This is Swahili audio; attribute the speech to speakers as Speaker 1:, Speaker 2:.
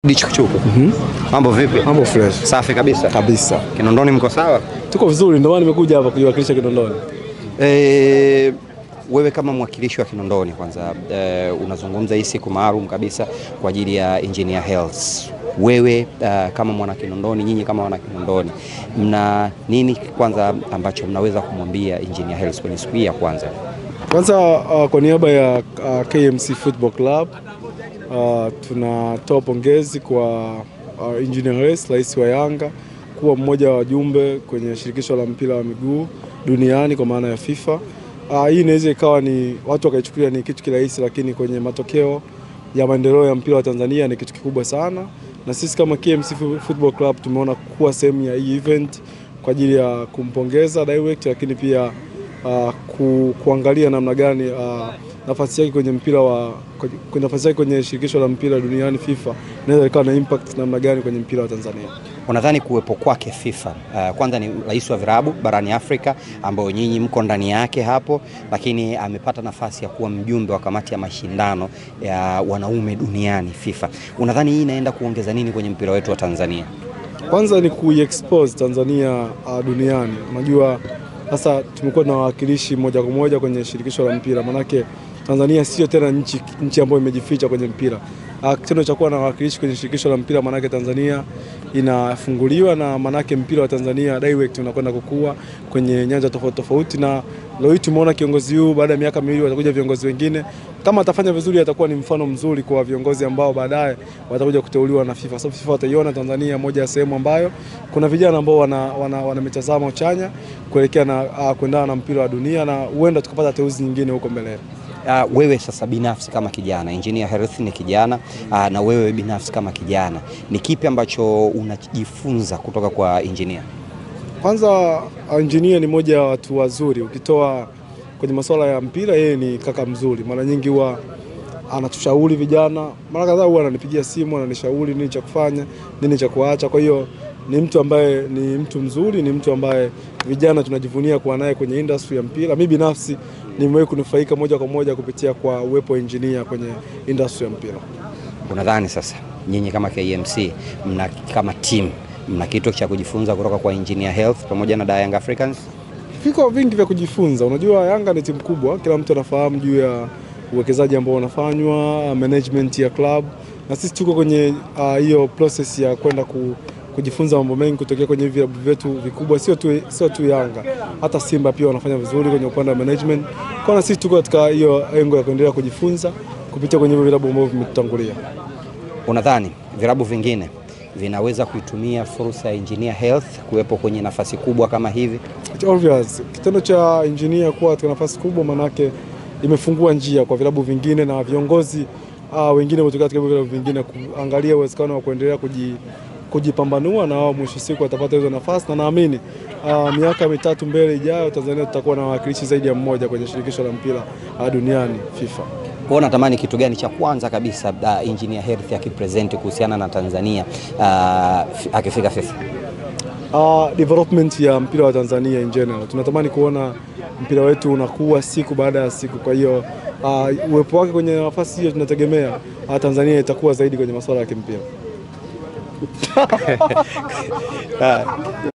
Speaker 1: Dichukuchuku. Mambo vipi?
Speaker 2: Mambo fresh.
Speaker 1: Safi kabisa.
Speaker 2: Kabisa.
Speaker 1: Kinondoni mko sawa?
Speaker 2: Tuko vizuri, ndio maana nimekuja hapa kujiwakilisha Kinondoni.
Speaker 1: Wewe kama mwakilishi wa Kinondoni kwanza, unazungumza hii siku maalum kabisa kwa ajili ya Engineer Hersi. Wewe kama mwana Kinondoni, nyinyi kama wana Kinondoni, mna nini kwanza ambacho mnaweza kumwambia Engineer Hersi kwenye siku hii ya kwanza?
Speaker 2: Kwanza kwa niaba ya KMC Football Club tunatoa pongezi kwa Engineer Hersi, rais wa Yanga, kuwa mmoja wa wajumbe kwenye shirikisho la mpira wa miguu duniani kwa maana ya FIFA. Hii inaweza ikawa ni watu wakaichukulia ni kitu kirahisi, lakini kwenye matokeo ya maendeleo ya mpira wa Tanzania ni kitu kikubwa sana, na sisi kama KMC Football Club tumeona kuwa sehemu ya hii event kwa ajili ya kumpongeza direct, lakini pia kuangalia namna gani nafasi yake kwenye mpira nafasi yake kwenye shirikisho la mpira duniani FIFA inaweza ikawa na impact namna gani kwenye mpira wa Tanzania.
Speaker 1: Unadhani kuwepo kwake FIFA, kwanza ni rais wa virabu barani Afrika ambao nyinyi mko ndani yake hapo, lakini amepata nafasi ya kuwa mjumbe wa kamati ya mashindano ya wanaume duniani FIFA. Unadhani hii inaenda kuongeza nini kwenye mpira wetu wa Tanzania?
Speaker 2: Kwanza ni kuiexpose Tanzania duniani. Unajua sasa tumekuwa na wawakilishi moja kwa moja kwenye shirikisho la mpira, manake Tanzania sio tena nchi ambayo imejificha kwenye mpira. Kitendo cha kuwa na wawakilishi kwenye shirikisho la mpira manake Tanzania inafunguliwa, na manake mpira wa Tanzania direct unakwenda kukua kwenye nyanja tofauti tofauti, na leo tumeona kiongozi huyu baada ya miaka miwili watakuja viongozi wengine. Kama atafanya vizuri atakuwa ni mfano mzuri kwa viongozi ambao baadaye watakuja kuteuliwa na FIFA. Sababu FIFA wataiona Tanzania moja ya sehemu ambayo kuna vijana ambao wana mitazamo chanya kuelekea na kuendana na mpira wa dunia, na huenda tukapata teuzi nyingine huko mbele.
Speaker 1: Wewe sasa binafsi kama kijana, Engineer Hersi ni kijana, na wewe binafsi kama kijana, ni kipi ambacho unajifunza kutoka kwa Engineer?
Speaker 2: Kwanza Engineer ni moja ya watu wazuri, ukitoa kwenye masuala ya mpira yeye ni kaka mzuri. Mara nyingi huwa anatushauri vijana, mara kadhaa huwa ananipigia simu ananishauri nini cha kufanya, nini cha kuacha. Kwa hiyo ni mtu ambaye ni mtu mzuri, ni mtu ambaye vijana tunajivunia kuwa naye kwenye industry ya mpira. Mimi binafsi nimewahi kunufaika moja kwa moja kupitia kwa uwepo wa Engineer kwenye industry ya mpira.
Speaker 1: Unadhani sasa nyinyi kama KMC kama team mna kitu cha kujifunza kutoka kwa Engineer Hersi pamoja na Young Africans?
Speaker 2: Viko vingi vya kujifunza. Unajua Yanga ni timu kubwa, kila mtu anafahamu juu ya uwekezaji ambao unafanywa, management ya club, na sisi tuko kwenye hiyo process ya kwenda kujifunza mambo mengi kutokea kwenye vilabu vyetu vikubwa. Sio tu Yanga, hata Simba pia wanafanya vizuri kwenye upande wa management. Kwa sisi tuko katika hiyo engo ya kuendelea kujifunza kupitia kwenye vilabu ambavyo vimetutangulia.
Speaker 1: Unadhani vilabu vingine vinaweza kuitumia fursa ya Engineer Hersi kuwepo kwenye nafasi kubwa kama hivi?
Speaker 2: It's obvious. Kitendo cha Engineer kuwa katika nafasi kubwa manake imefungua njia kwa vilabu vingine na viongozi wengine kutoka katika vilabu vingine kuangalia uwezekano wa kuendelea kujipambanua, na wao mwisho siku watapata hizo nafasi, na naamini miaka mitatu mbele ijayo Tanzania tutakuwa na wawakilishi zaidi ya mmoja kwenye shirikisho la mpira duniani FIFA.
Speaker 1: Kwa natamani kitu gani cha kwanza kabisa Engineer Hersi akipresent kuhusiana na Tanzania akifika FIFA?
Speaker 2: Development ya mpira wa Tanzania in general. Tunatamani kuona mpira wetu unakuwa siku baada ya siku. Kwa hiyo uwepo wake kwenye nafasi hiyo tunategemea Tanzania itakuwa zaidi kwenye masuala ya kimpira.